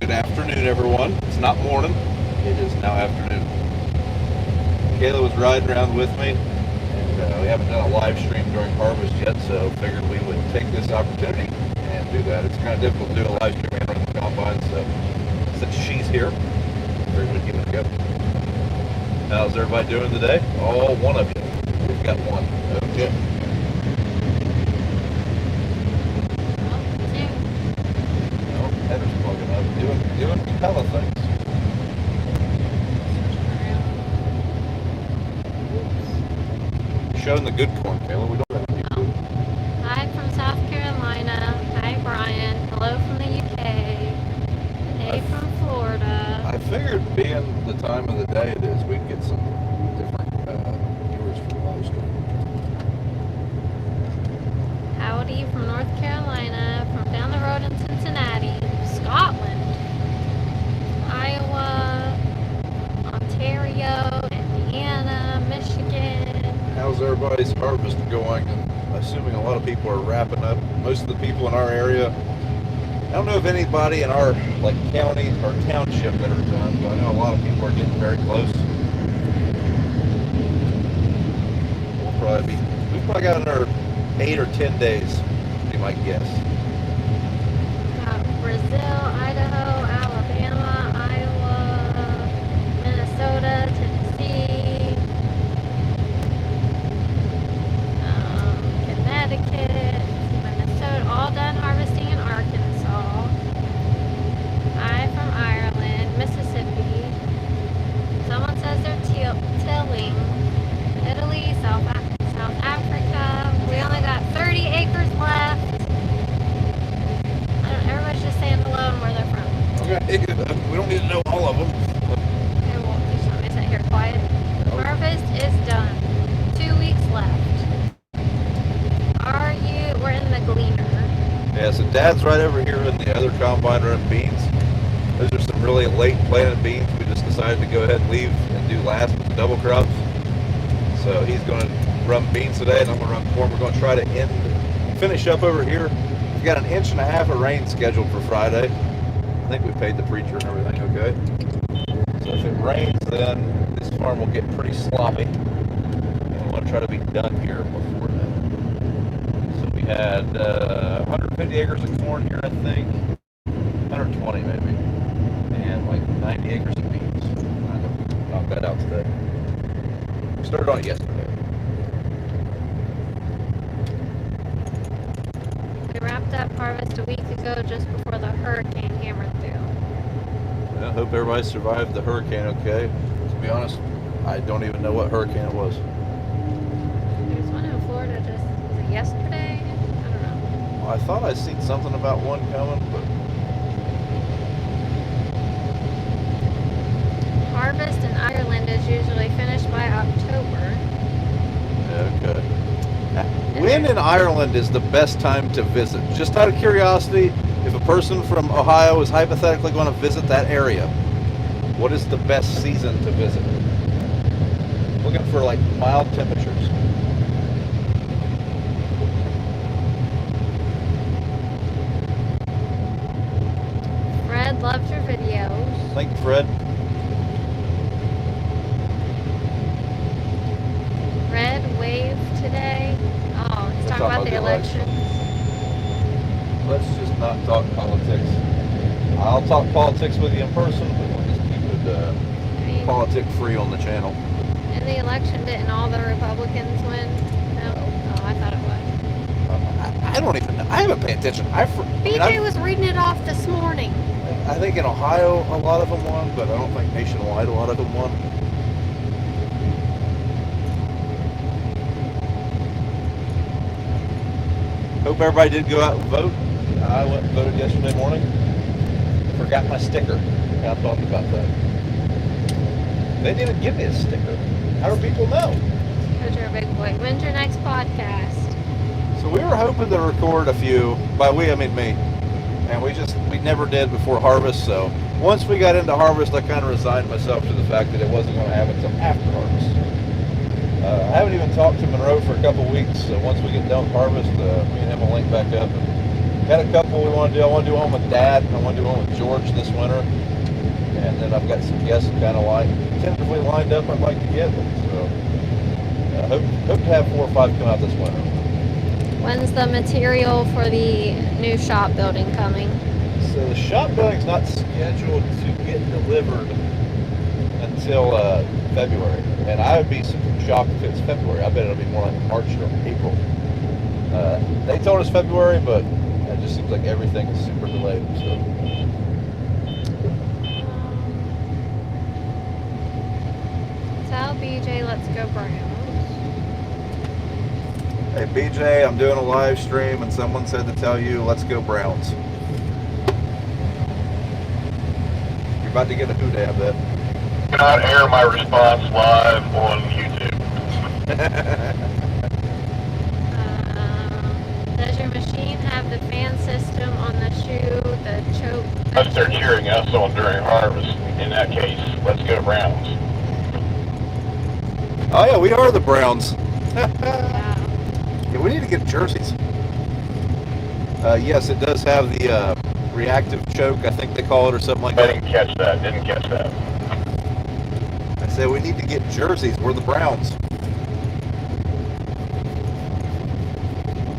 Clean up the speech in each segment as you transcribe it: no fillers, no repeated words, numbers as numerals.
Good afternoon, everyone. It's not morning. It is now afternoon. Kayla was riding around with me, and we haven't done a live stream during harvest yet, so figured we would take this opportunity and do that. It's kind of difficult to do a live stream and run the combine, so since she's here, figured we'd give it a go. How's everybody doing today? All one of you. We've got one. Okay. Heather's plugging up, doing hella things. Showing the good corn, Kayla. We don't have any good. Hi from South Carolina. Hi, Brian. Hello from the UK. Hey from Florida. I figured, being the time of the day it is, we'd get some different viewers for the live stream. Howdy from North Carolina. From down the road in Cincinnati. Scotland. Iowa. Ontario. Indiana. Michigan. How's everybody's harvest going? I'm assuming a lot of people are wrapping up. Most of the people in our area, I don't know if anybody in our county or township that are done, but I know a lot of people are getting very close. We've probably got another 8 or 10 days, would be my guess. Got Brazil, Idaho, Alabama, Iowa, Minnesota, Tennessee, Connecticut, Minnesota, all done harvesting in Arkansas. I from Ireland, Mississippi. Someone says they're tilling. Italy, South Africa. We only got 30 acres left. Everybody's just saying hello and where they're from. Okay, we don't need to know all of them. Okay, well, just let me sit here quiet. Harvest is done. 2 weeks left. We're in the gleaner. Yeah, so Dad's right over here in the other combine running beans. Those are some really late planted beans. We just decided to go ahead and leave and do last with the double crops. So he's going to run beans today, and I'm going to run corn. We're going to try to finish up over here. We've got 1.5 inches of rain scheduled for Friday. I think we paid the preacher and everything okay. So if it rains, then this farm will get pretty sloppy. And we want to try to be done here before then. So we had 150 acres of corn here, I think. 120 maybe. And 90 acres of beans. I knocked that out today. We started on it yesterday. We wrapped up harvest a week ago just before the hurricane hammered through. I hope everybody survived the hurricane okay. To be honest, I don't even know what hurricane it was. There's one in Florida was it yesterday? I don't know. Well, I thought I'd seen something about one coming, but... Harvest in Ireland is usually finished by October. Okay. When in Ireland is the best time to visit? Just out of curiosity, if a person from Ohio is hypothetically going to visit that area, what is the best season to visit? Looking for mild temperatures. Fred loves your videos. Thank you, Fred. Red wave today. Oh, he's talking about the elections. Let's just not talk politics. I'll talk politics with you in person, but we'll just keep it politic free on the channel. In the election, didn't all the Republicans win? No? Oh, I thought it was. I don't even know. I haven't paid attention. BJ was reading it off this morning. I think in Ohio a lot of them won, but I don't think nationwide a lot of them won. Hope everybody did go out and vote. I went and voted yesterday morning. Forgot my sticker. I'll talk about that. They didn't even give me a sticker. How do people know? Because you're a big boy. When's your next podcast? So we were hoping to record a few. By we, I mean me. And we never did before harvest. So once we got into harvest, I kind of resigned myself to the fact that it wasn't going to happen until after harvest. I haven't even talked to Monroe for a couple weeks. So once we get done with harvest, me and him will link back up and Got a couple we want to do. I want to do one with Dad. I want to do one with George this winter. And then I've got some guests kind of tentatively lined up I'd like to get. So hope to have 4 or 5 come out this winter. When's the material for the new shop building coming? So the shop building's not scheduled to get delivered until February. And I would be super shocked if it's February. I bet it'll be more like March or April. They told us February, but it just seems like everything is super delayed. So. Tell BJ let's go Browns. Hey BJ, I'm doing a live stream and someone said to tell you, let's go Browns. You're about to get a hoot at that. Cannot air my response live on YouTube. Does your machine have the fan system on the shoe, the choke? Unless they're cheering us on during harvest, in that case, let's go Browns. Oh yeah, we are the Browns. Yeah. Yeah, we need to get jerseys. Yes, it does have the reactive choke, I think they call it, or something like I that. didn't catch that. I said we need to get jerseys. We're the Browns.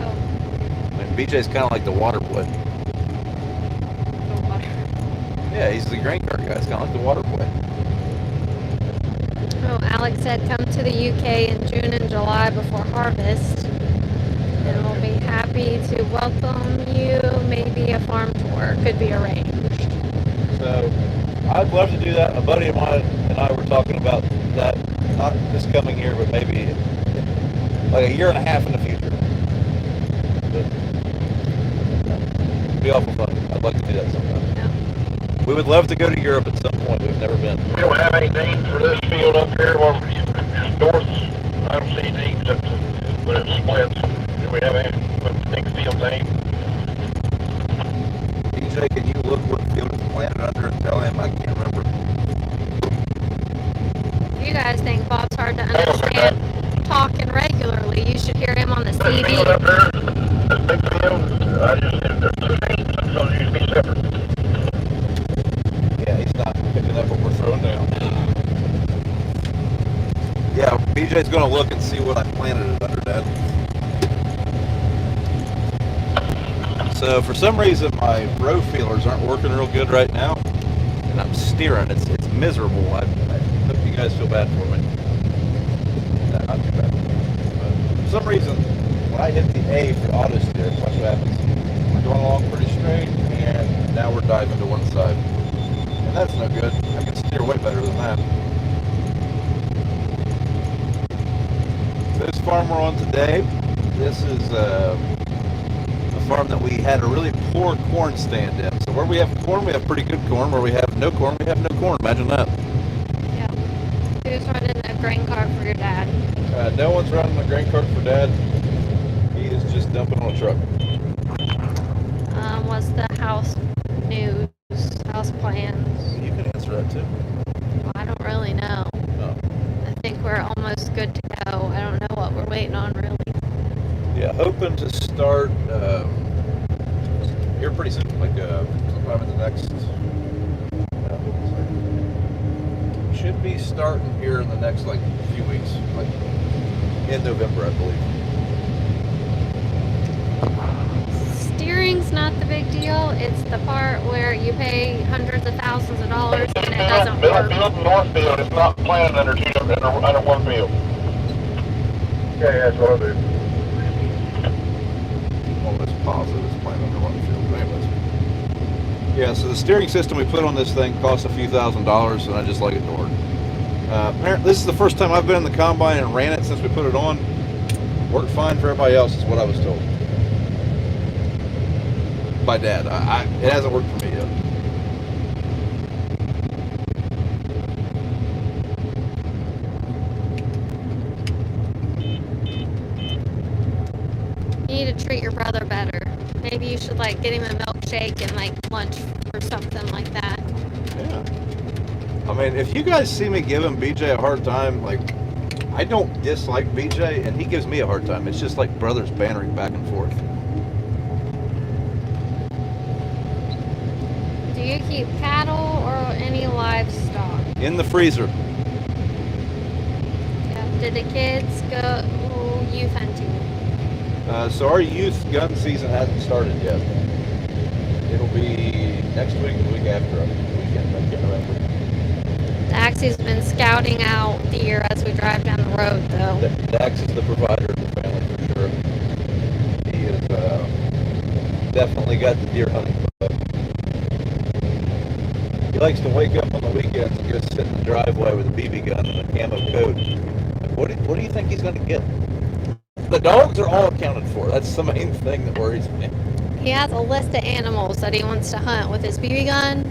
Oh, And BJ's kind of like the water boy. the water. Yeah, he's the grain cart guy. It's kind of like the water boy. Oh, Alex said come to the UK in June and July before harvest. And we'll be happy to welcome you. Maybe a farm tour could be arranged. So I'd love to do that. A buddy of mine and I were talking about that, not this coming year, but maybe like a year and a half in the future. But it'd be awful fun. I'd like to do that sometime. Yeah. We would love to go to Europe at some point. We've never been. We don't have any names for this field up here. Well, north, I don't see any names except when it splits. Do we have any next field name? DJ, can you look what field it's planted under and tell him? I can't remember. If you guys think Bob's hard to understand talking regularly, you should hear him on the This field up CD. there, this big field, I just, there's 2 names, so it used to be separate. Yeah, he's not picking up what we're throwing down. Yeah, BJ's going to look and see what I planted it under, Dad. So for some reason my row feelers aren't working real good right now, and I'm steering. It's miserable. I hope you guys feel bad for me. No, not too bad. But for some reason, when I hit the A for auto steer, watch what happens. We're going along pretty straight, and now we're diving to one side. And that's no good. I can steer way better than that. This farm we're on today, this is a farm that we had a really poor corn stand in. So where we have corn, we have pretty good corn. Where we have no corn, we have no corn. Imagine that. Yeah. Who's running the grain cart for your dad? No one's running the grain cart for Dad. He is just dumping on a truck. What's the house news, house plans? You can answer that too. Well, I don't really know. Oh. I think we're almost good to go. I don't know what we're waiting on really. Yeah, hoping to start here pretty soon, like sometime in the next. Should be starting here in the next like few weeks, like in November, I believe. Steering's not the big deal. It's the part where you pay hundreds of thousands of dollars and it doesn't Middle work. field and north field, it's not planted under one field. Okay, that's what I do. All this positive is playing under one field. Anyways. Yeah, so the steering system we put on this thing cost a few $1,000s, and I just like it to work. Apparently, this is the first time I've been in the combine and ran it since we put it on. Worked fine for everybody else, is what I was told. By Dad. It hasn't worked for me yet. You need to treat your brother better. Maybe you should like get him a milkshake and like lunch or something like that. Yeah. I mean, if you guys see me giving BJ a hard time, like, I don't dislike BJ, and he gives me a hard time. It's just like brothers bantering back and forth. Do you keep cattle or any livestock? In the freezer. Yeah. Did the kids go youth hunting? So our youth gun season hasn't started yet. It'll be next week or the week after the weekend. I can't remember. Daxie's been scouting out deer as we drive down the road, though. Dax is the provider of the family for sure. He has definitely got the deer hunting bug. He likes to wake up on the weekends and just sit in the driveway with a BB gun and a camo coat. What do you think he's going to get? The dogs are all accounted for. That's the main thing that worries me. He has a list of animals that he wants to hunt with his BB gun,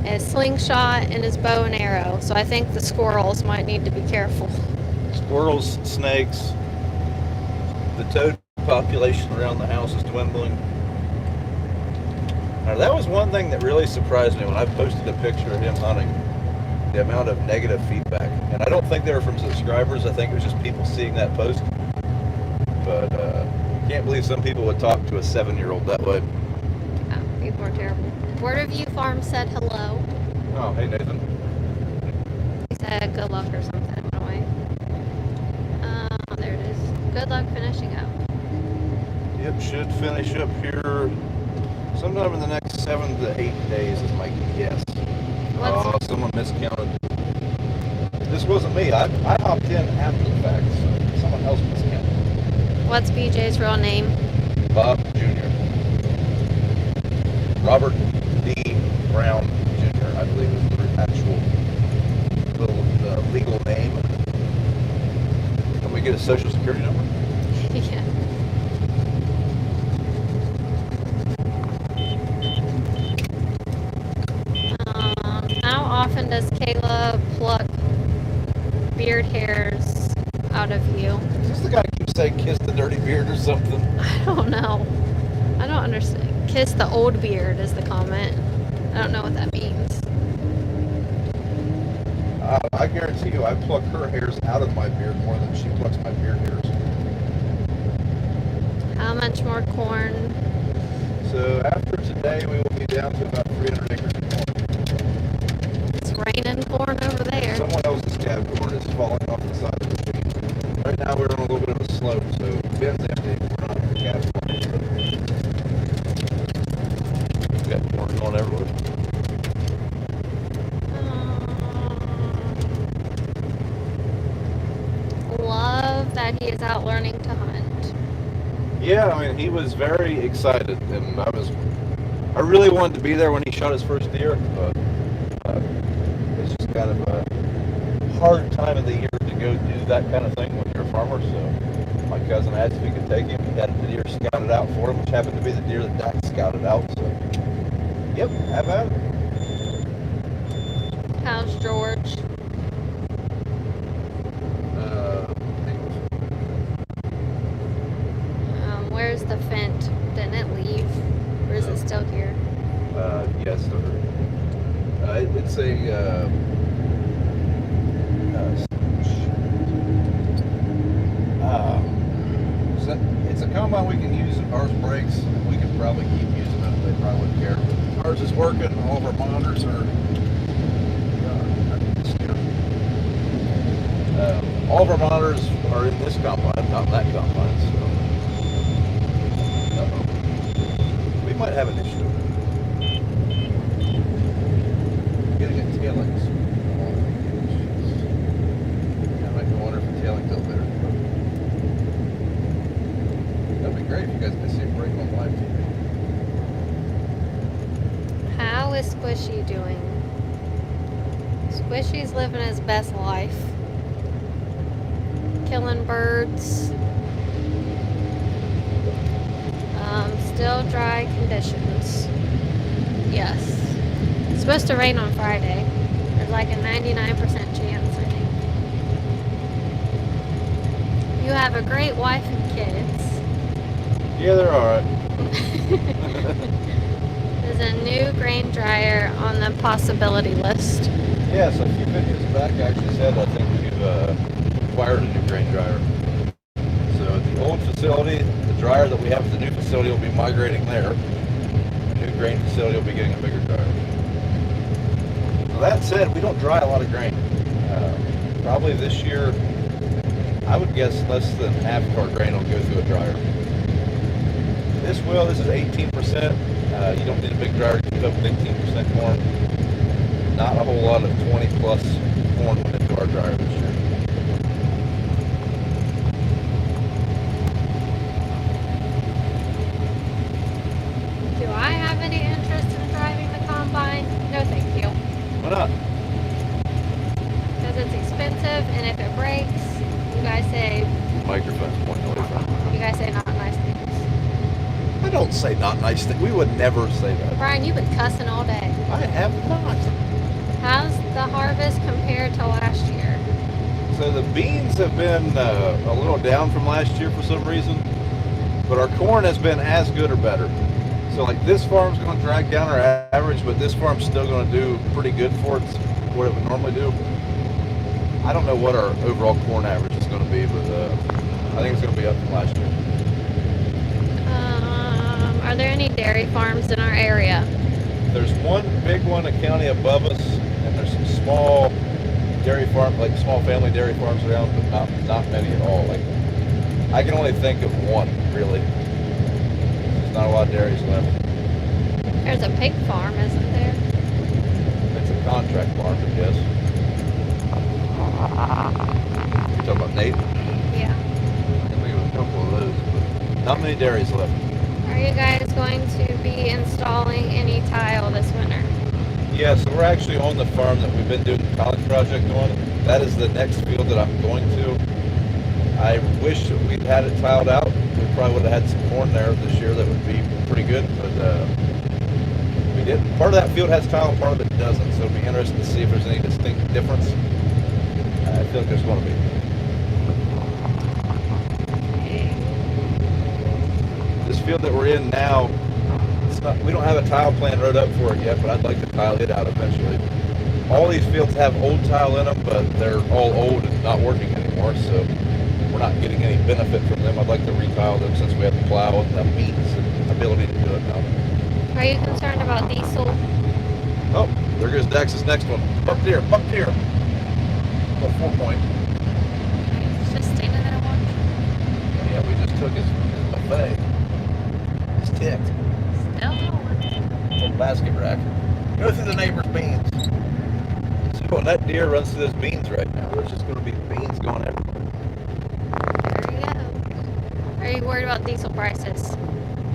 his slingshot, and his bow and arrow. So I think the squirrels might need to be careful. Squirrels, snakes, the toad population around the house is dwindling. Now that was one thing that really surprised me when I posted a picture of him hunting. The amount of negative feedback. And I don't think they were from subscribers. I think it was just people seeing that post. But can't believe some people would talk to a 7-year-old that way. Oh, people are terrible. Word of You Farm said hello. Oh, hey Nathan. He said good luck or something. I don't know. There it is. Good luck finishing up. Yep, should finish up here sometime in the next 7 to 8 days is my guess. Oh, someone miscounted. This wasn't me. I hopped in after the fact, so someone else miscounted. What's BJ's real name? Bob Jr. Robert D. Brown Jr., I believe is the actual legal name. Can we get a social security number? Yeah. How often does Kayla pluck beard hairs out of you? Is this the guy who keeps saying kiss the dirty beard or something? I don't know. I don't understand. Kiss the old beard is the comment. I don't know what that means. I guarantee you I pluck her hairs out of my beard more than she plucks my beard hairs. How much more corn? So after today we will be down to about 300 acres of corn. It's raining corn over there. Someone else's cab corn is falling off the side of the machine. Right now we're on a little bit of a slope, so Ben's empty. We're not in the cab corn. We've got corn going everywhere. Love that he is out learning to hunt. Yeah, I mean, he was very excited, and I really wanted to be there when he shot his first deer, but it's just kind of a hard time of the year to go do that kind of thing when you're a farmer, so my cousin asked if he could take him. He had a deer scouted out for him, which happened to be the deer that Dax scouted out, so yep, have at it. How's George? Where's the Fent? Didn't it leave? Or is it still here? Yes, sir. It's it's a combine we can use. Ours breaks. We could probably keep using it. They probably wouldn't care. Ours is working. All of our monitors are. All of our monitors are in this combine, not in that combine. So. We might have an issue. Getting a tailing. I might wonder if the tailing felt better. That'd be great if you guys could see a break on live TV. How is Squishy doing? Squishy's living his best life. Killing birds. Still dry conditions. Yes. It's supposed to rain on Friday. There's like a 99% chance, I think. You have a great wife and kids. Yeah, they're alright. There's a new grain dryer on the possibility list. Yeah, so a few videos back I actually said I think we've acquired a new grain dryer. So at the old facility, the dryer that we have at the new facility will be migrating there. The new grain facility will be getting a bigger dryer. That said, we don't dry a lot of grain. Probably this year, I would guess less than half of our grain will go through a dryer. This is 18%. You don't need a big dryer to keep up with 18% corn. Not a whole lot of 20 plus corn went into our dryer this year. Do I have any interest in driving the combine? No, thank you. Why not? Because it's expensive, and if it breaks, you guys say Microphone's pointing away from me. you guys say not nice things. I don't say not nice things. We would never say that. Brian, you've been cussing all day. I have not. How's the harvest compared to last year? So the beans have been a little down from last year for some reason, but our corn has been as good or better. So like this farm's going to drag down our average, but this farm's still going to do pretty good for it, what it would normally do. I don't know what our overall corn average is going to be, but I think it's going to be up from last year. Are there any dairy farms in our area? There's one big one, a county above us, and there's some small dairy farm, like small family dairy farms around, but not many at all. Like I can only think of one really. There's not a lot of dairies left. There's a pig farm, isn't there? It's a contract farm, I guess. You talking about Nate? Yeah. I think we have a couple of those, but not many dairies left. Are you guys going to be installing any tile this winter? Yeah, so we're actually on the farm that we've been doing the college project on. That is the next field that I'm going to. I wish that we'd had it tiled out. We probably would have had some corn there this year that would be pretty good, but we didn't. Part of that field has tile, part of it doesn't, so it'll be interesting to see if there's any distinct difference. I feel like there's going to be. This field that we're in now, we don't have a tile plan wrote up for it yet, but I'd like to tile it out eventually. All these fields have old tile in them, but they're all old and not working anymore, so we're not getting any benefit from them. I'd like to retile them since we have the plow and the means and ability to do it now. Are you concerned about diesel? Oh, there goes Dax's next one. Up there, up there. About 4 point. Just standing there watching. Yeah, we just took his buffet. He's ticked. Still going. Little basket rack. Go through the neighbor's beans. So that deer runs through those beans right now. There's just going to be beans going everywhere. There you go. Are you worried about diesel prices?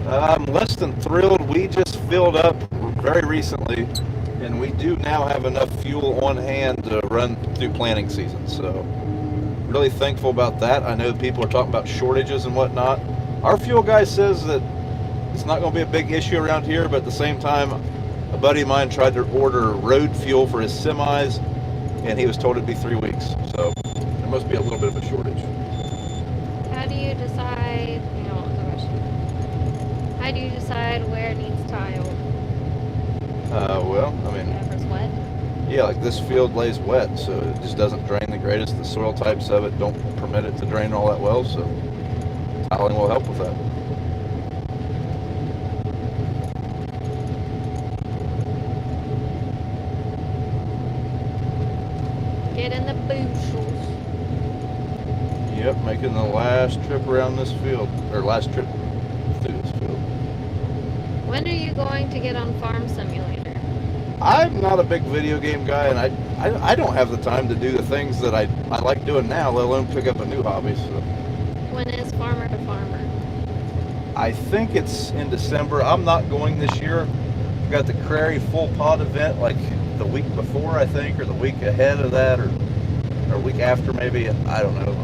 I'm less than thrilled. We just filled up very recently, and we do now have enough fuel on hand to run through planting season. So really thankful about that. I know people are talking about shortages and whatnot. Our fuel guy says that it's not going to be a big issue around here, but at the same time, a buddy of mine tried to order road fuel for his semis, and he was told it'd be 3 weeks. So there must be a little bit of a shortage. How do you decide, what was the question? How do you decide where it needs tile? Well, I mean, Whatever's wet. yeah, like this field lays wet, so it just doesn't drain the greatest. The soil types of it don't permit it to drain all that well, so tiling will help with that. Get in the bushels. Yep, making the last trip around this field, or last trip through this field. When are you going to get on Farm Simulator? I'm not a big video game guy, and I don't have the time to do the things that I like doing now, let alone pick up a new hobby. So When is Farmer to Farmer? I think it's in December. I'm not going this year. We've got the Prairie Full Pod event like the week before, I think, or the week ahead of that, or a week after maybe. I don't know.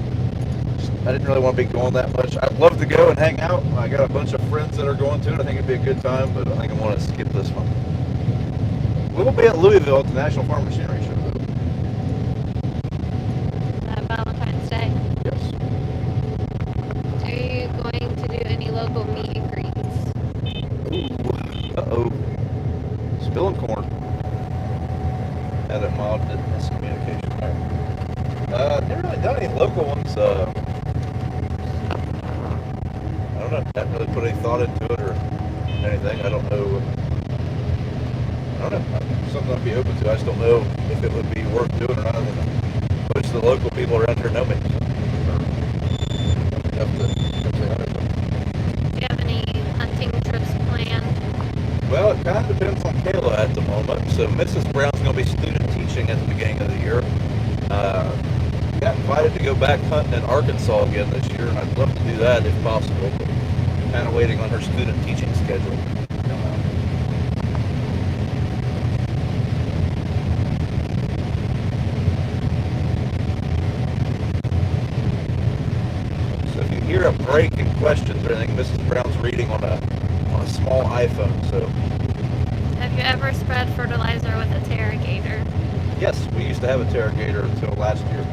I didn't really want to be going that much. I'd love to go and hang out. I got a bunch of friends that are going to it. I think it'd be a good time, but I think I want to skip this one. We'll be at Louisville at the National Farm Machinery Show, though. Valentine's Day. Yes. Are you going to do any local meet and greets? Ooh. Uh-oh. Spilling corn. Had a mild miscommunication there. Never really done any local ones. I don't know. Haven't really put any thought into it or anything. I don't know. don't know. Something I'd be open to. I just don't know if it would be worth doing or not. Most of the local people around here know me. Have to say hi to them. Do you have any hunting trips planned? Well, it kind of depends on Kayla at the moment. So Mrs. Brown's going to be student teaching at the beginning of the year. Got invited to go back hunting in Arkansas again this year, and I'd love to do that if possible. But kind of waiting on her student teaching schedule to come out. So if you hear a break in questions or anything, Mrs. Brown's reading on a small iPhone. So Have you ever spread fertilizer with a Terragator? yes, we used to have a Terragator until last year.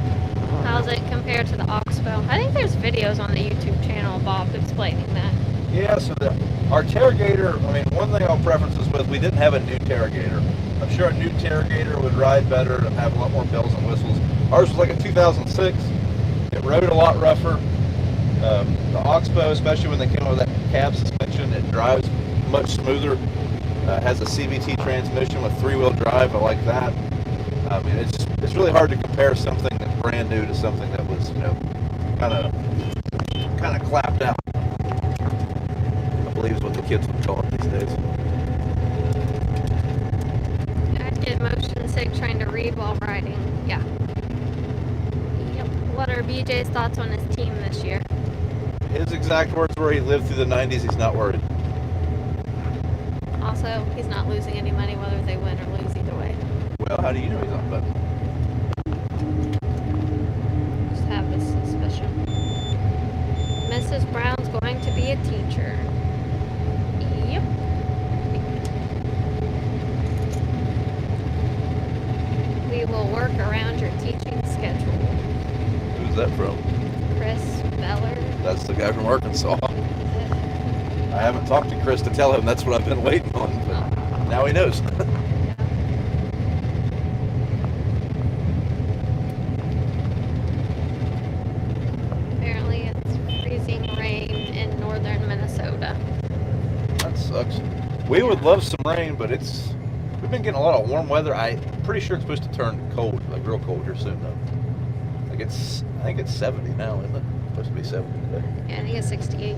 How's it compared to the Oxbow? I think there's videos on the YouTube channel of Bob explaining that. Yeah, so our Terragator, I mean, one thing I'll preference this with, we didn't have a new Terragator. I'm sure a new Terragator would ride better and have a lot more bells and whistles. Ours was like a 2006. It rode a lot rougher. The Oxbow, especially when they came out with that cab suspension, it drives much smoother. Has a CVT transmission with 3-wheel drive. I like that. I mean, it's really hard to compare something that's brand new to something that was, kind of clapped out. I believe is what the kids would call it these days. I'd get motion sick trying to read while riding. Yeah. Yep. What are BJ's thoughts on his team this year? His exact words were he lived through the 90s, he's not worried. Also, he's not losing any money whether they win or lose either way. Well, how do you know he's on betting? Just have this suspicion. Mrs. Brown's going to be a teacher. Yep. We will work around your teaching schedule. Who's that from? Chris Beller. That's the guy from Arkansas. I haven't talked to Chris to tell him that's what I've been waiting on, but now he knows. Apparently it's freezing rain in northern Minnesota. That sucks. We would love some rain, but we've been getting a lot of warm weather. I'm pretty sure it's supposed to turn cold, like real cold here soon though. I think it's 70 now, isn't it? It's supposed to be 70 today. Yeah, I think it's 68.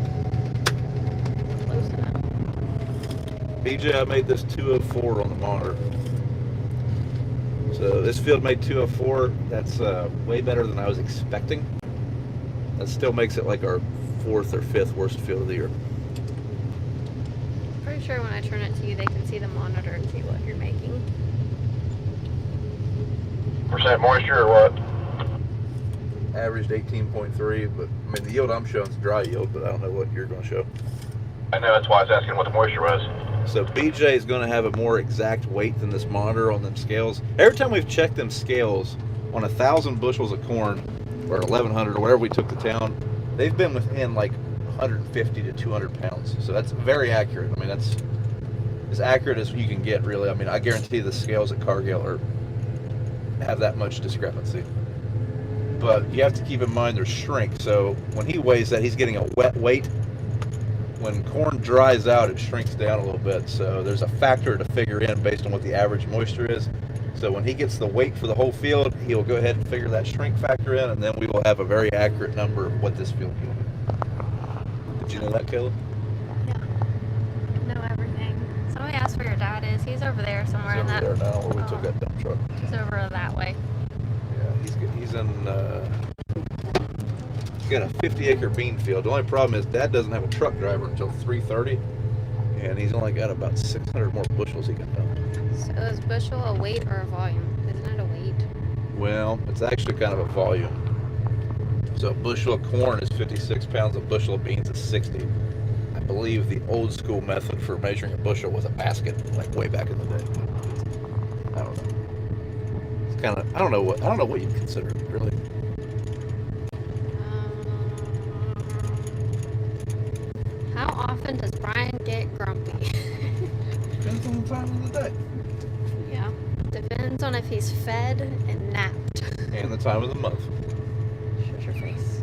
Close enough. BJ, I made this 204 on the monitor. So this field made 204. That's way better than I was expecting. That still makes it like our 4th or 5th worst field of the year. Pretty sure when I turn it to you, they can see the monitor and see what you're making. Percent moisture or what? Averaged 18.3, but I mean the yield I'm showing is dry yield, but I don't know what you're going to show. I know, that's why I was asking what the moisture was. So BJ is going to have a more exact weight than this monitor on them scales. Every time we've checked them scales on 1,000 bushels of corn, or 1,100 or whatever we took to town, they've been within like 150 to 200 pounds. So that's very accurate. I mean, that's as accurate as you can get, really. I mean, I guarantee the scales at Cargill have that much discrepancy. But you have to keep in mind there's shrink. So when he weighs that, he's getting a wet weight. When corn dries out, it shrinks down a little bit. So there's a factor to figure in based on what the average moisture is. So when he gets the weight for the whole field, he'll go ahead and figure that shrink factor in, and then we will have a very accurate number of what this field yielded. Did you know that, Caleb? Yeah. Know everything. Somebody asked where your dad is. He's over there somewhere He's in over that. there now, where we took that dump truck. He's over that way. Yeah, he's in. He's got a 50-acre bean field. The only problem is Dad doesn't have a truck driver until 3:30, and he's only got about 600 more bushels he can dump. So is bushel a weight or a volume? Isn't it a weight? Well, it's actually kind of a volume. So a bushel of corn is 56 pounds. A bushel of beans is 60. I believe the old school method for measuring a bushel was a basket, like way back in the day. I don't know. It's kind of I don't know what you'd consider it, really. How often does Brian get grumpy? Depends on the time of the day. Yeah. Depends on if he's fed and napped. And the time of the month. Shut your face.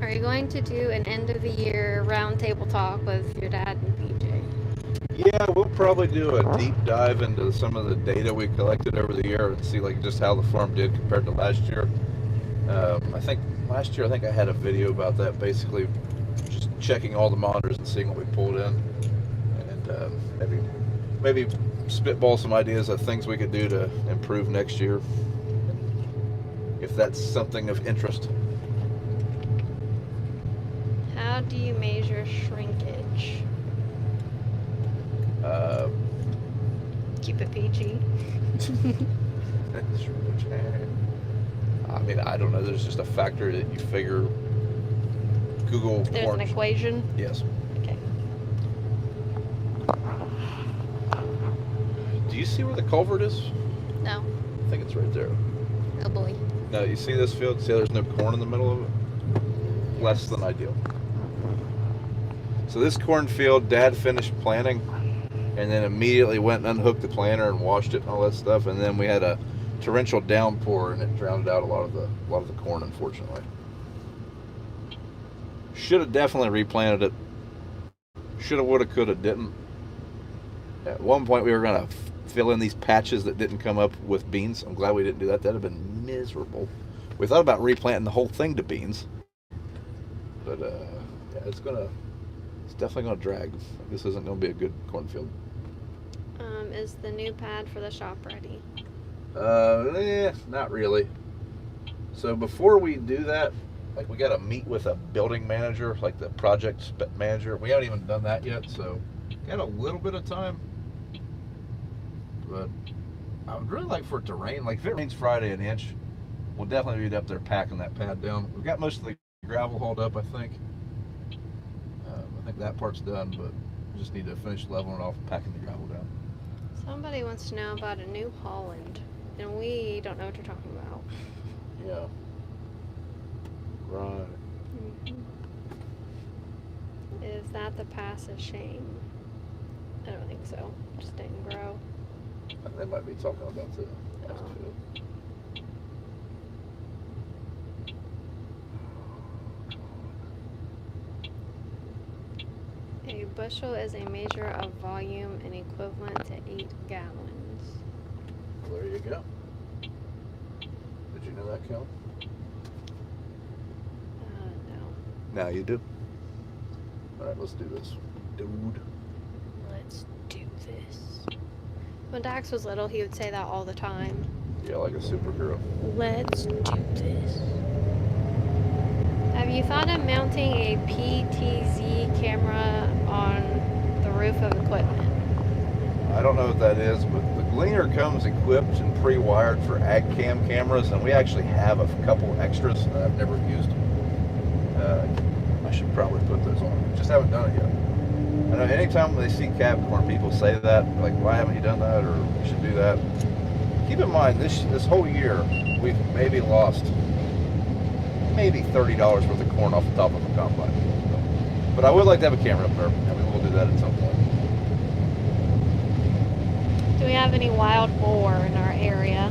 Are you going to do an end of the year roundtable talk with your dad and PJ? Yeah, we'll probably do a deep dive into some of the data we collected over the year and see like just how the farm did compared to last year. I think last year I had a video about that, basically just checking all the monitors and seeing what we pulled in, and maybe spitball some ideas of things we could do to improve next year, if that's something of interest. How do you measure shrinkage? Keep it PG. I mean, I don't know. There's just a factor that you figure. Google. There's an equation? Yes. Okay. Do you see where the culvert is? No. I think it's right there. Oh boy. No, you see this field? See how there's no corn in the middle of it? Less than ideal. So this cornfield, Dad finished planting, and then immediately went and unhooked the planter and washed it and all that stuff. And then we had a torrential downpour, and it drowned out a lot of the corn, unfortunately. Should have definitely replanted it. Shoulda, woulda, coulda, didn't. At one point, we were gonna fill in these patches that didn't come up with beans. I'm glad we didn't do that. That'd have been miserable. We thought about replanting the whole thing to beans, but yeah, it's definitely gonna drag. This isn't gonna be a good cornfield. Is the new pad for the shop ready? Not really. So before we do that, like, we got to meet with a building manager, like the project manager. We haven't even done that yet, so got a little bit of time. But I would really like for it to rain. Like, if it rains Friday an inch, we'll definitely be up there packing that pad down. We've got most of the gravel hauled up, I think. I think that part's done, but we just need to finish leveling it off and packing the gravel down. Somebody wants to know about a New Holland, and we don't know what you're talking about. Yeah. Right. Is that the passive shame? I don't think so. Just didn't grow. They might be talking about the last field. A bushel is a measure of volume and equivalent to 8 gallons. Well, there you go. Did you know that, Kel? No. Now you do. All right, let's do this, dude. Let's do this. When Dax was little, he would say that all the time. Yeah, like a superhero. Let's do this. Have you thought of mounting a PTZ camera on the roof of equipment? I don't know what that is, but the Gleaner comes equipped and pre-wired for ag cam cameras, and we actually have a couple extras that I've never used. I should probably put those on. Just haven't done it yet. I know anytime they see Capricorn, people say that, like, why haven't you done that, or you should do that. Keep in mind, this whole year, we've maybe lost $30 worth of corn off the top of a combine. But I would like to have a camera up there, and we will do that at some point. Do we have any wild boar in our area?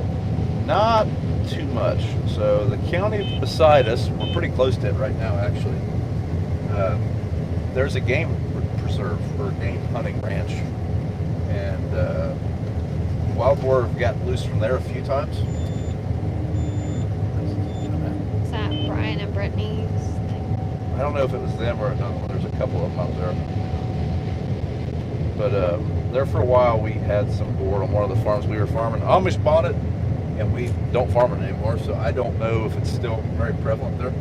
Not too much. So the county beside us, we're pretty close to it right now, actually. There's a game preserve or game hunting ranch, and wild boar have got loose from there a few times. Is that Brian and Brittany's thing? I don't know if it was them or another one. There's a couple of them out there. But there for a while, we had some boar on one of the farms we were farming. Amish bought it, and we don't farm it anymore, so I don't know if it's still very prevalent there.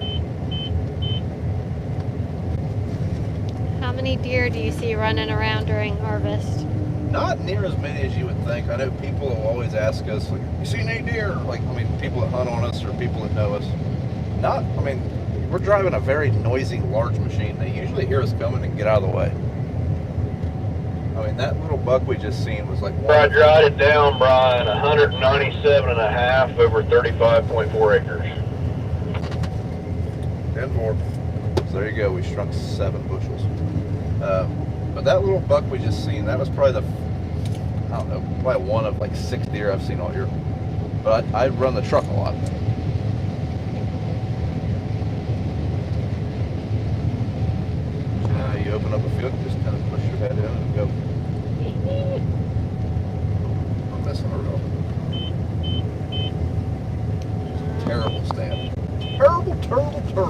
How many deer do you see running around during harvest? Not near as many as you would think. I know people will always ask us, like, you seen any deer? Like, I mean, people that hunt on us or people that know us. We're driving a very noisy, large machine. They usually hear us coming and get out of the way. I mean, that little buck we just seen was like... I jotted down, Brian, 197.5 over 35.4 acres. 10-4. So there you go. We shrunk 7 bushels. But that little buck we just seen, that was probably probably one of like 6 deer I've seen all year. But I run the truck a lot.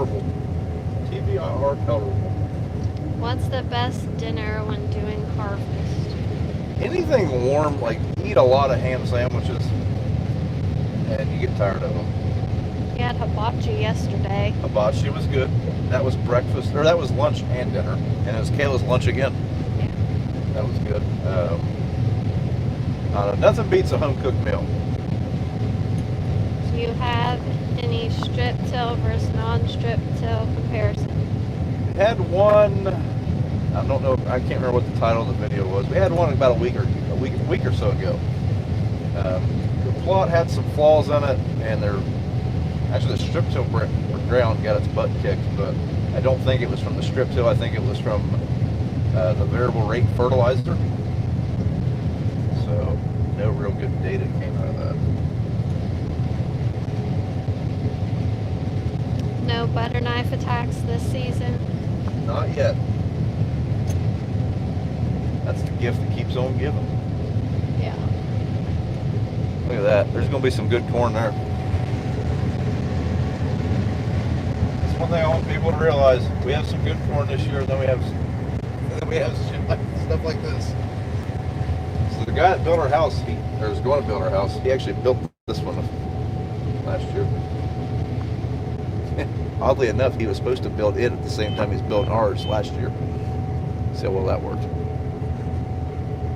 colorable. TBIR colorable. What's the best dinner when doing harvest? Anything warm, like eat a lot of ham sandwiches, and you get tired of them. We had hibachi yesterday. Hibachi was good. That was breakfast, or that was lunch and dinner, and it was Kayla's lunch again. Yeah. That was good. Nothing beats a home-cooked meal. Do you have any strip till versus non-strip till comparison? We had one. I don't know. I can't remember what the title of the video was. We had one about a week or so ago. The plot had some flaws in it, and actually the strip till ground got its butt kicked, but I don't think it was from the strip till. I think it was from the variable rate fertilizer. So no real good data came out of that. No butter knife attacks this season. Not yet. That's the gift that keeps on giving. Yeah. Look at that. There's going to be some good corn there. That's one thing I want people to realize. We have some good corn this year, and then we have shit stuff like this. So the guy that built our house, or was going to build our house, he actually built this one last year. Oddly enough, he was supposed to build it at the same time he's building ours last year. See how well that worked.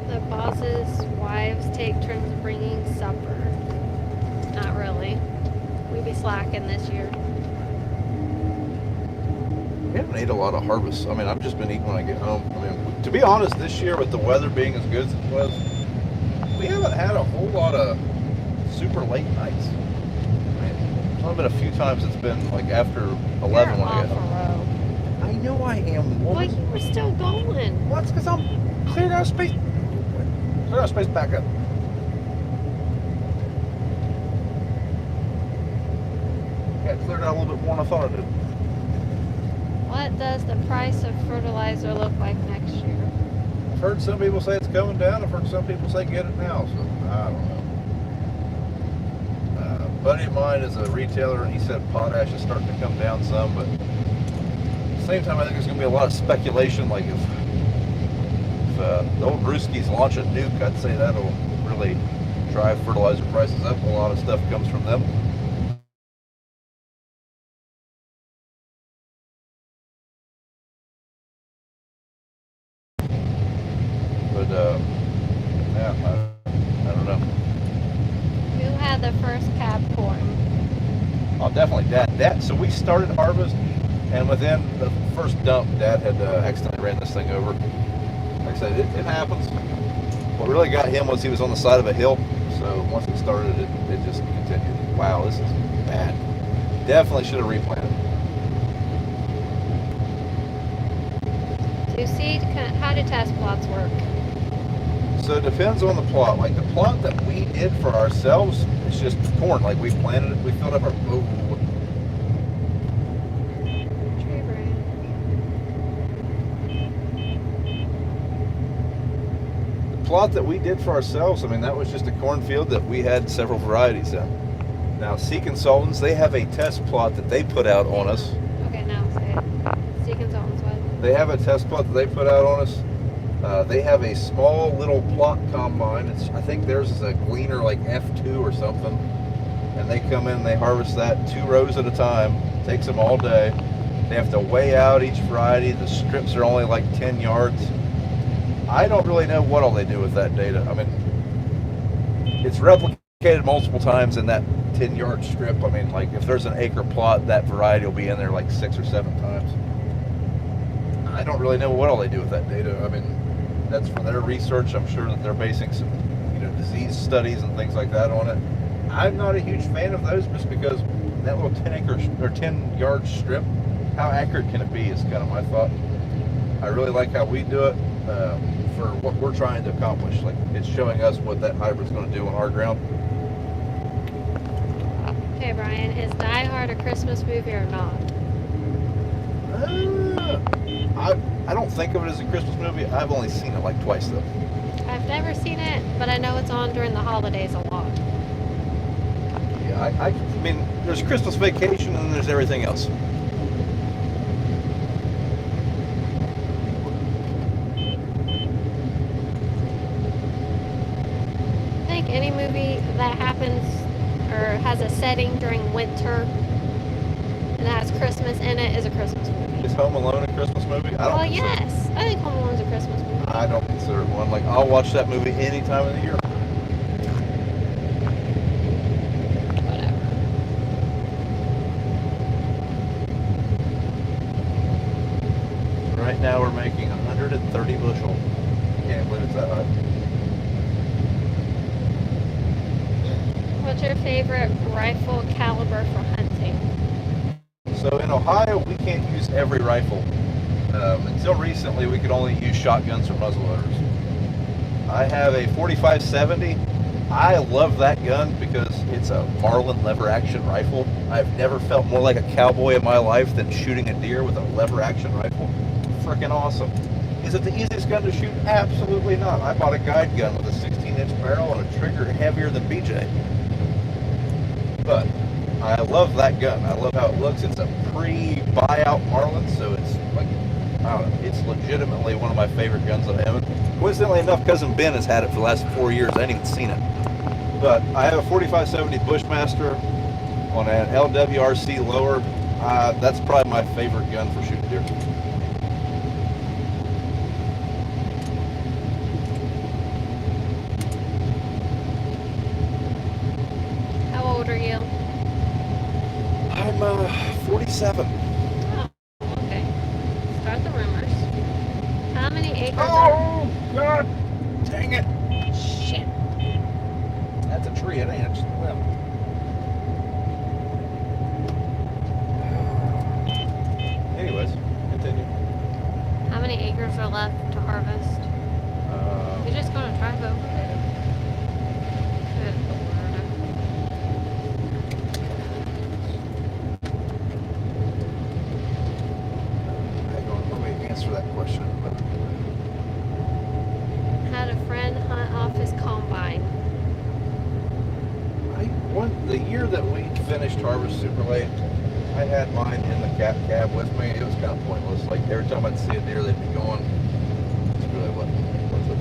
The boss's wives take turns bringing supper. Not really. We be slacking this year. We haven't ate a lot of harvest. I mean, I've just been eating when I get home. I mean, to be honest, this year with the weather being as good as it was, we haven't had a whole lot of super late nights. There's only been a few times it's been like after 11 when I get home. I know I am. Well, you were still going. Well, that's because I'm clearing out space. Clear out space back up. Yeah, cleared out a little bit more than I thought I did. What does the price of fertilizer look like next year? I've heard some people say it's coming down. I've heard some people say get it now. So I don't know. A buddy of mine is a retailer, and he said potash is starting to come down some, but at the same time, I think there's going to be a lot of speculation. Like if the old Brewskis launch a nuke, I'd say that'll really drive fertilizer prices up. A lot of stuff comes from them. But yeah, I don't know. Who had the first cab corn? Oh, definitely Dad. So we started harvest, and within the first dump, Dad had accidentally ran this thing over. Like I said, it happens. What really got him was he was on the side of a hill. So once it started, it just continued. Wow, this is bad. Definitely should have replanted. How do test plots work? So it depends on the plot. Like the plot that we did for ourselves, it's just corn. Like we planted it, we filled up our Tree brain. The plot that we did for ourselves, I mean, that was just a cornfield that we had several varieties in. Now, Sea Consultants, they have a test plot that they put out on us. Okay, now say it. Sea Consultants what? They have a test plot that they put out on us. They have a small little plot combine. I think theirs is a Gleaner like F2 or something. And they come in and they harvest that 2 rows at a time. Takes them all day. They have to weigh out each variety. The strips are only like 10 yards. I don't really know what all they do with that data. I mean, it's replicated multiple times in that 10-yard strip. I mean, like if there's an acre plot, that variety will be in there like 6 or 7 times. I don't really know what all they do with that data. I mean, that's for their research. I'm sure that they're basing some, disease studies and things like that on it. I'm not a huge fan of those just because that little 10-yard strip, how accurate can it be is kind of my thought. I really like how we do it for what we're trying to accomplish. Like it's showing us what that hybrid's going to do on our ground. Okay, Brian, is Die Hard a Christmas movie or not? I don't think of it as a Christmas movie. I've only seen it like twice though. I've never seen it, but I know it's on during the holidays a lot. Yeah, I mean, there's Christmas Vacation and then there's everything else. movie that happens or has a setting during winter and has Christmas in it is a Christmas movie. Is Home Alone a Christmas movie? I don't Well, consider- yes. I think Home Alone's a Christmas movie. I don't consider it one. Like, I'll watch that movie any time of the year. Whatever. Right now we're making 130 bushel. Can't believe it's that high. What's your favorite rifle caliber for hunting? So in Ohio, we can't use every rifle. Until recently, we could only use shotguns or muzzleloaders. I have a 45-70. I love that gun because it's a Marlin lever action rifle. I've never felt more like a cowboy in my life than shooting a deer with a lever action rifle. Freaking awesome. Is it the easiest gun to shoot? Absolutely not. I bought a guide gun with a 16-inch barrel and a trigger heavier than BJ. But I love that gun. I love how it looks. It's a pre-buyout Marlin, so it's like, I don't know, it's legitimately one of my favorite guns that I have. Coincidentally enough, Cousin Ben has had it for the last 4 years. I ain't even seen it. But I have a 45-70 Bushmaster on an LWRC lower. That's probably my favorite gun for shooting deer. How old are you? I'm 47. Oh, okay. Start the rumors. How many acres Oh, God! Dang it! are... Shit. That's a tree, it ain't. It's just a limb. Anyways, continue. How many acres are left to harvest? You're just gonna drive over there? Good lord. Hang on, let me answer that question. Had a friend hunt off his combine. The year that we finished harvest super late, I had mine in the cab with me. It was kind of pointless. Like every time I'd see a deer, they'd be going. It's really what was it?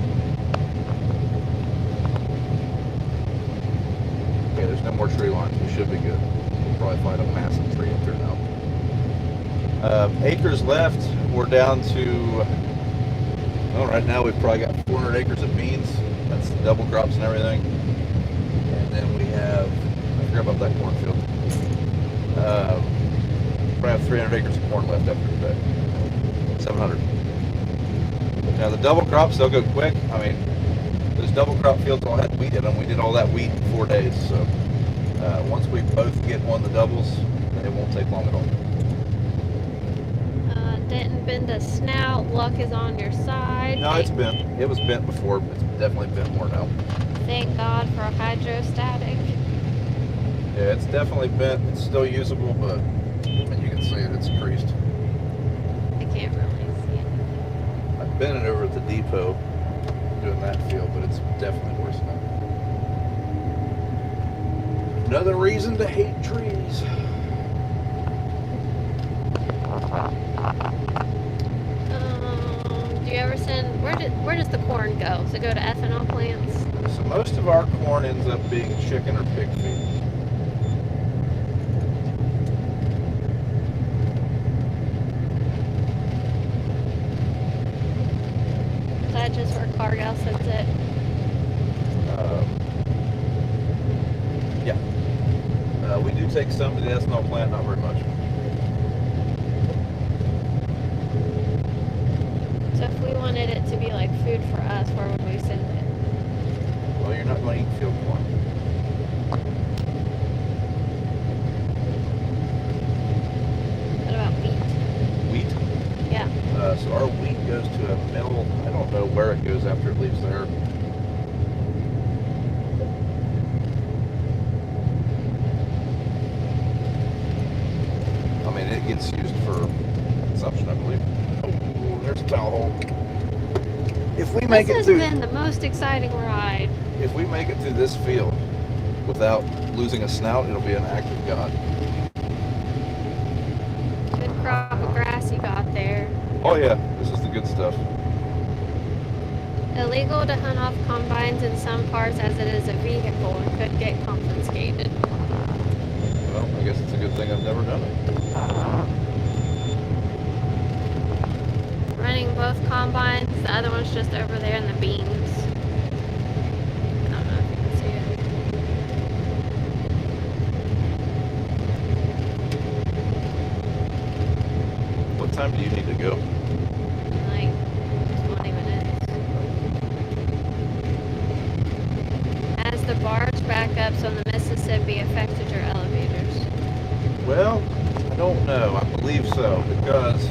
Okay, there's no more tree lines. We should be good. We'll probably find a massive tree up here now. Acres left. We're down to. Well, right now we've probably got 400 acres of beans. That's the double crops and everything. And then we have. I forgot about that cornfield. We have 300 acres of corn left after today. 700. Now the double crops, they'll go quick. I mean, those double crop fields all had wheat in them. We did all that wheat in 4 days. So once we both get on the doubles, it won't take long at all. Didn't bend a snout. Luck is on your side. No, it's bent. It was bent before, but it's definitely bent more now. Thank God for hydrostatic. Yeah, it's definitely bent. It's still usable, but and you can see it. It's creased. I can't really see it. I've been it over at the depot doing that field, but it's definitely worse now. Another reason to hate trees. Do you ever send? Where does the corn go? Does it go to ethanol plants? So most of our corn ends up being chicken or pig feed. Is that just where Cargill sends it? Yeah. We do take some to the ethanol plant, not very much. So if we wanted it to be like food for us, where would we send it? Well, you're not going to eat field corn. What about wheat? Wheat? Yeah. So our wheat goes to a mill. I don't know where it goes after it leaves there. I mean, it gets used for consumption, I believe. Oh, there's a towel hole. If we make This it has through, been the most exciting ride. if we make it through this field without losing a snout, it'll be an act of God. Good crop of grass you got there. Oh yeah, this is the good stuff. Illegal to hunt off combines in some parts as it is a vehicle and could get confiscated. Well, I guess it's a good thing I've never done it. Running both combines, the other one's just over there in the beans. I don't know if you can see it. What time do you need to go? Like 20 minutes. As the barge backups on the Mississippi affected your elevators? Well, I don't know. I believe so because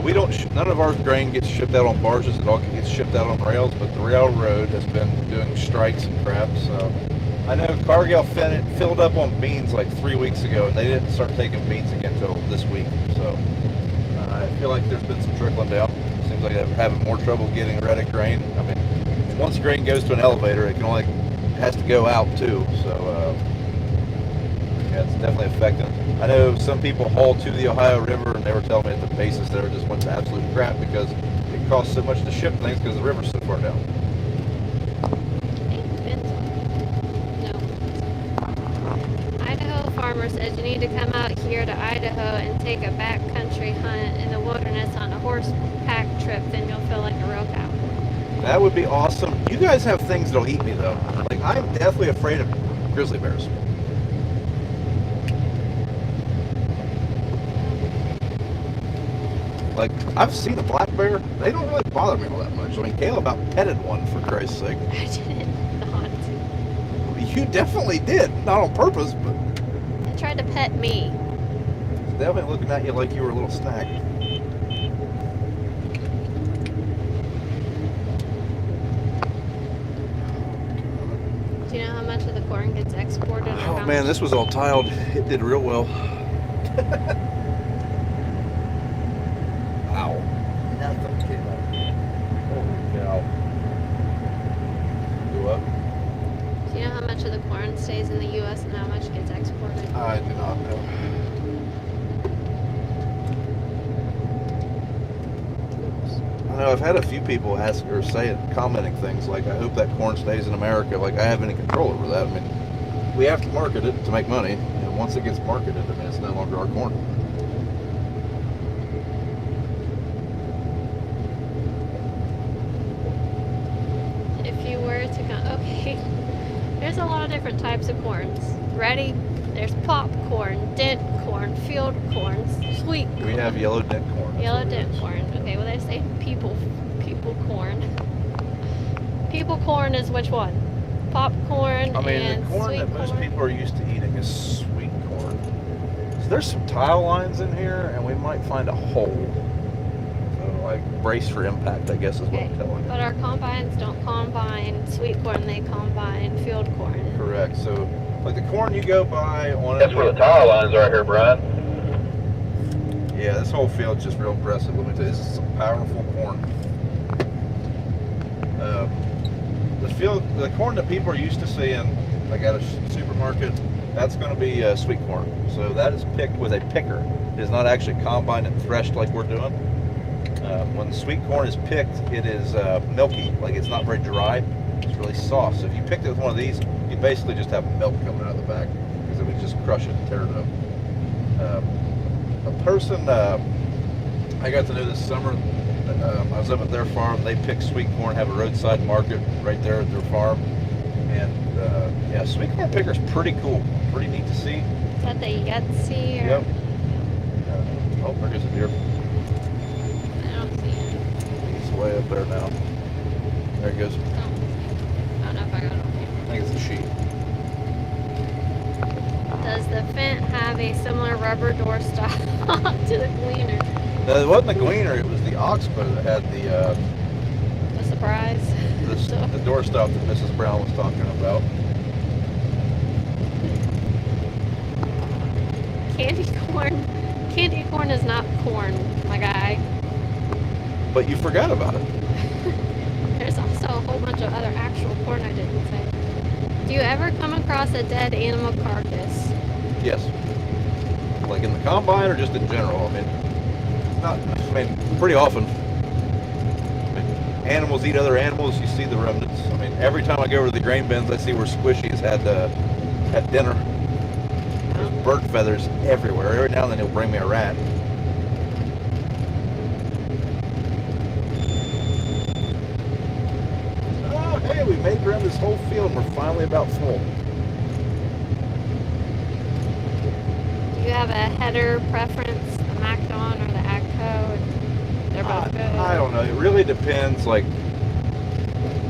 we don't. None of our grain gets shipped out on barges. It all gets shipped out on rails. But the railroad has been doing strikes and crap. So I know Cargill filled up on beans like 3 weeks ago, and they didn't start taking beans again until this week. So I feel like there's been some trickling down. Seems like they're having more trouble getting rid of grain. I mean, once grain goes to an elevator, it has to go out too. So yeah, it's definitely affecting. I know some people haul to the Ohio River, and they were telling me that the basis there just went to absolute crap because it costs so much to ship things because the river's so far down. No. Idaho farmer says you need to come out here to Idaho and take a backcountry hunt in the wilderness on a horseback trip, then you'll feel like a real cowboy. That would be awesome. You guys have things that'll eat me though. Like I'm deathly afraid of grizzly bears. Like I've seen a black bear. They don't really bother me all that much. I mean, Kayla about petted one for Christ's sake. I did not. You definitely did, not on purpose, but It tried to pet me. it's definitely looking at you like you were a little snack. Do you know how much of the corn gets exported? Or how Oh man, much? this was all tiled. It did real well. Wow. Nothing came out. Holy cow. Do what? Do you know how much of the corn stays in the U.S. and how much gets exported? I do not know. I know I've had a few people ask or say it, commenting things like, I hope that corn stays in America. Like I have any control over that. I mean, we have to market it to make money. And once it gets marketed, I mean, it's no longer our corn. If you were to go, okay, there's a lot of different types of corns. Ready? There's popcorn, dent corn, field corn, sweet corn. We have yellow dent corn. That's Yellow what it dent is. corn. Okay, well they say people corn. People corn is which one? Popcorn I mean, and the corn sweet that most corn. people are used to eating is sweet corn. So there's some tile lines in here, and we might find a hole. So, like, brace for impact, I guess is what Okay, I'm telling you. but our combines don't combine sweet corn; they combine field corn. Correct. So, like the corn you go by on That's where the tile lines are here, Brian. Yeah, this whole field's just real impressive. Let me tell you, this is some powerful corn. The corn that people are used to seeing, like at a supermarket, that's going to be sweet corn. So that is picked with a picker. It is not actually combined and threshed like we're doing. When the sweet corn is picked, it is milky, like it's not very dry. It's really soft. So if you picked it with one of these, you basically just have milk coming out of the back because it would just crush it and tear it up. A person I got to know this summer, I was up at their farm. They pick sweet corn, have a roadside market right there at their farm. And yeah, sweet corn picker's pretty cool. Pretty neat to see. Is that the Yahtzee? Or? Yep. Oh, there goes a deer. I don't see it. He's way up there now. There he goes. I don't know if I got it. I think it's a sheep. Does the Fent have a similar rubber door stop to the Gleaner? No, it wasn't the Gleaner, it was the Oxbow that had the surprise. the doorstop that Mrs. Brown was talking about. Candy corn. Candy corn is not corn, my guy. But you forgot about it. There's also a whole bunch of other actual corn I didn't say. Do you ever come across a dead animal carcass? Yes. Like in the combine or just in general? I mean, it's not, I mean, pretty often. I mean, animals eat other animals, you see the remnants. I mean, every time I go over to the grain bins, I see where Squishy's had dinner. There's bird feathers everywhere. Every now and then he'll bring me a rat. Oh, hey, we made it around this whole field and we're finally about full. Do you have a header preference, the MacDon or the AGCO? They're both good. I don't know. It really depends. Like,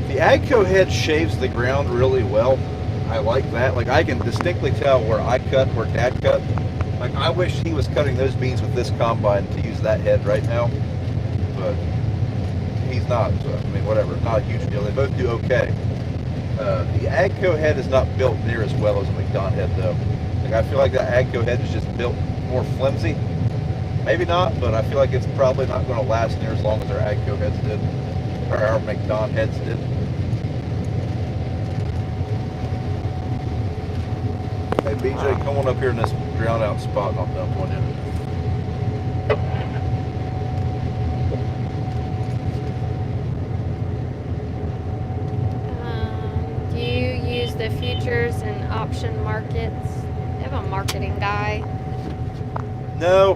the AGCO head shaves the ground really well. I like that. Like, I can distinctly tell where I cut, where Dad cut. Like, I wish he was cutting those beans with this combine to use that head right now. But he's not. So, I mean, whatever. Not a huge deal. They both do okay. The AGCO head is not built near as well as a MacDon head, though. Like, I feel like the AGCO head is just built more flimsy. Maybe not, but I feel like it's probably not going to last near as long as our AGCO heads did, or our MacDon heads did. Hey, BJ, come on up here in this drown out spot and I'll dump one in. Do you use the futures and option markets? They have a marketing guy. No,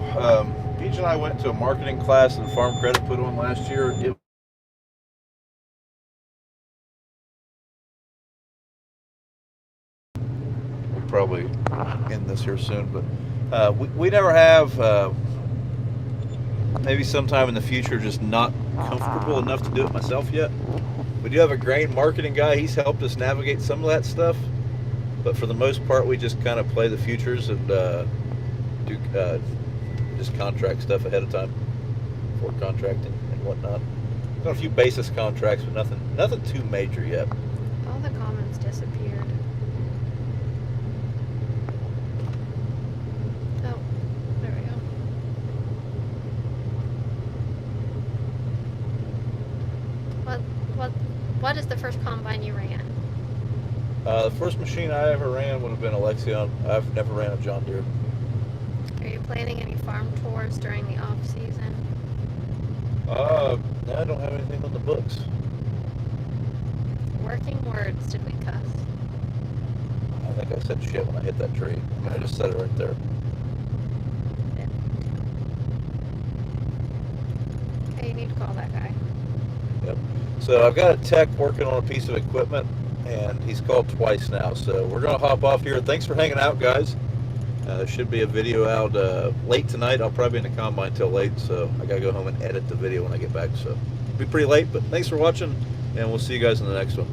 BJ and I went to a marketing class that Farm Credit put on last year. We'll probably end this here soon, but we never have. Maybe sometime in the future, just not comfortable enough to do it myself yet. We do have a grain marketing guy. He's helped us navigate some of that stuff, but for the most part, we just kind of play the futures and do just contract stuff ahead of time for contracting and whatnot. Got a few basis contracts, but nothing too major yet. All the comments disappeared. Oh, there we go. What is the first combine you ran? The first machine I ever ran would have been a Lexion. I've never ran a John Deere. Are you planning any farm tours during the off season? No, I don't have anything on the books. Working words, did we cuss? I think I said shit when I hit that tree. I mean, I just said it right there. Okay, you need to call that guy. Yep. So I've got a tech working on a piece of equipment, and he's called twice now. So we're going to hop off here. Thanks for hanging out, guys. There should be a video out late tonight. I'll probably be in the combine till late, so I got to go home and edit the video when I get back. So it'll be pretty late, but thanks for watching, and we'll see you guys in the next one.